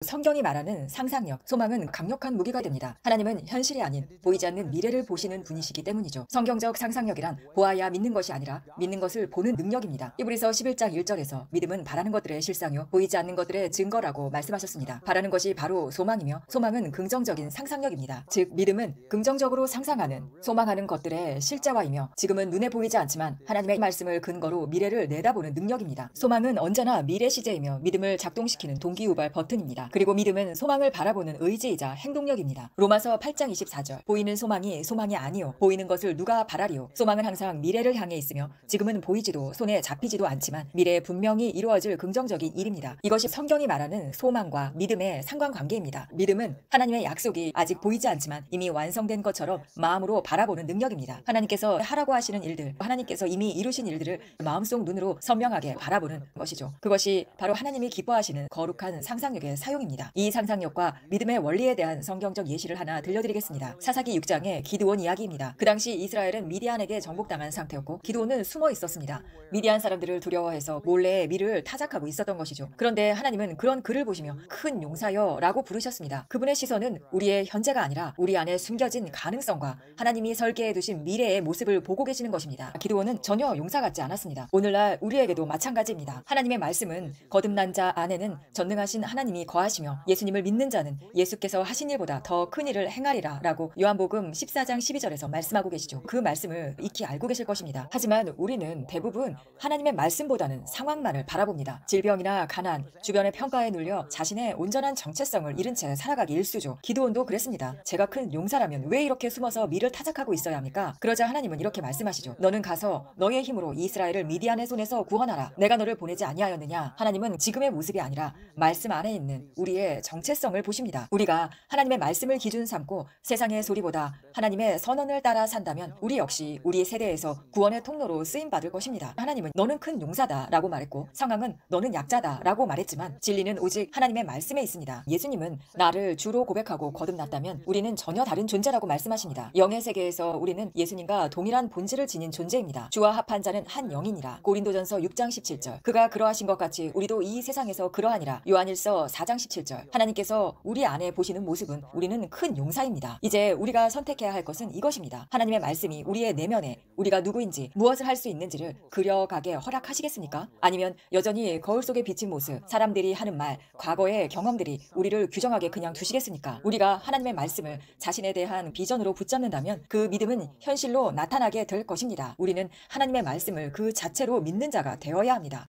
성경이 말하는 상상력, 소망은 강력한 무기가 됩니다. 하나님은 현실이 아닌 보이지 않는 미래를 보시는 분이시기 때문이죠. 성경적 상상력이란 보아야 믿는 것이 아니라 믿는 것을 보는 능력입니다. 히브리서 11장 1절에서 믿음은 바라는 것들의 실상이요 보이지 않는 것들의 증거라고 말씀하셨습니다. 바라는 것이 바로 소망이며 소망은 긍정적인 상상력입니다. 즉 믿음은 긍정적으로 상상하는, 소망하는 것들의 실제화이며 지금은 눈에 보이지 않지만 하나님의 말씀을 근거로 미래를 내다보는 능력입니다. 소망은 언제나 미래 시제이며 믿음을 작동시키는 동기유발 버튼입니다. 그리고 믿음은 소망을 바라보는 의지이자 행동력입니다. 로마서 8장 24절 보이는 소망이 소망이 아니요 보이는 것을 누가 바라리요. 소망은 항상 미래를 향해 있으며 지금은 보이지도 손에 잡히지도 않지만 미래에 분명히 이루어질 긍정적인 일입니다. 이것이 성경이 말하는 소망과 믿음의 상관관계입니다. 믿음은 하나님의 약속이 아직 보이지 않지만 이미 완성된 것처럼 마음으로 바라보는 능력입니다. 하나님께서 하라고 하시는 일들, 하나님께서 이미 이루신 일들을 마음속 눈으로 선명하게 바라보는 것이죠. 그것이 바로 하나님이 기뻐하시는 거룩한 상상력의 사용입니다. 이 상상력과 믿음의 원리에 대한 성경적 예시를 하나 들려드리겠습니다. 사사기 6장의 기드온 이야기입니다. 그 당시 이스라엘은 미디안에게 정복당한 상태였고 기드온은 숨어 있었습니다. 미디안 사람들을 두려워해서 몰래 밀을 타작하고 있었던 것이죠. 그런데 하나님은 그런 그를 보시며 큰 용사여 라고 부르셨습니다. 그분의 시선은 우리의 현재가 아니라 우리 안에 숨겨진 가능성과 하나님이 설계해 두신 미래의 모습을 보고 계시는 것입니다. 기드온은 전혀 용사 같지 않았습니다. 오늘날 우리에게도 마찬가지입니다. 하나님의 말씀은 거듭난 자 안에는 전능하신 하나님이 거하시며 예수님을 믿는 자는 예수께서 하신 일보다 더 큰 일을 행하리라 라고 요한복음 14장 12절에서 말씀하고 계시죠. 그 말씀을 익히 알고 계실 것입니다. 하지만 우리는 대부분 하나님의 말씀보다는 상황만을 바라봅니다. 질병이나 가난, 주변의 평가에 눌려 자신의 온전한 정체성을 잃은 채 살아가기 일쑤죠. 기드온도 그랬습니다. 제가 큰 용사라면 왜 이렇게 숨어서 밀을 타작하고 있어야 합니까? 그러자 하나님은 이렇게 말씀하시죠. 너는 가서 너의 힘으로 이스라엘을 미디안의 손에서 구원하라. 내가 너를 보내지 아니하였느냐? 하나님은 지금의 모습이 아니라 말씀 안에 있는 우리의 정체성을 보십니다. 우리가 하나님의 말씀을 기준 삼고 세상의 소리보다 하나님의 선언을 따라 산다면 우리 역시 우리 세대에서 구원의 통로로 쓰임받을 것입니다. 하나님은 너는 큰 용사다 라고 말했고 상황은 너는 약자다 라고 말했지만 진리는 오직 하나님의 말씀에 있습니다. 예수님은 나를 주로 고백하고 거듭났다면 우리는 전혀 다른 존재라고 말씀하십니다. 영의 세계에서 우리는 예수님과 동일한 본질을 지닌 존재입니다. 주와 합한 자는 한 영이니라. 고린도전서 6장 17절 그가 그러하신 것 같이 우리도 이 세상에서 그러하니라. 요한일서 4장 17절 하나님께서 우리 안에 보시는 모습은 우리는 큰 용사입니다. 이제 우리가 선택해야 할 것은 이것입니다. 하나님의 말씀이 우리의 내면에 우리가 누구인지 무엇을 할 수 있는지를 그려가게 허락하시겠습니까? 아니면 여전히 거울 속에 비친 모습, 사람들이 하는 말, 과거의 경험들이 우리를 규정하게 그냥 두시겠습니까? 우리가 하나님의 말씀을 자신에 대한 비전으로 붙잡는다면 그 믿음은 현실로 나타나게 될 것입니다. 우리는 하나님의 말씀을 그 자체로 믿는 자가 되어야 합니다.